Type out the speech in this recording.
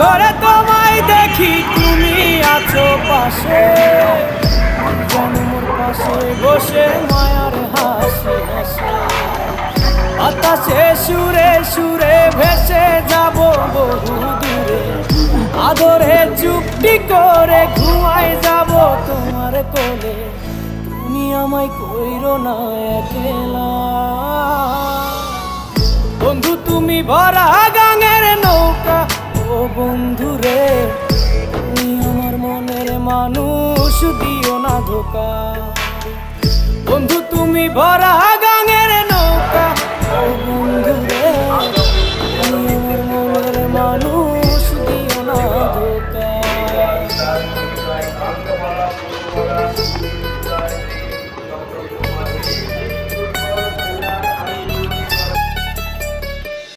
ঘরে তোমায় দেখি তুমি আছো পাশে, যেন মোর পাশে বসে মায়ার হাসি হাসি। বাতাসে সুরে সুরে ভেসে যাব বহু দূরে, আদরে চুপটি করে ঘুমাই যাব তোমার কোলে। তুমি আমায় কইরো না একলা বন্ধু, তুমি ভরা গাঙের নৌকা। ও বন্ধু রে, তুমি আমার মনের মানুষ, দিও না ধোকা। বন্ধু তুমি ভরা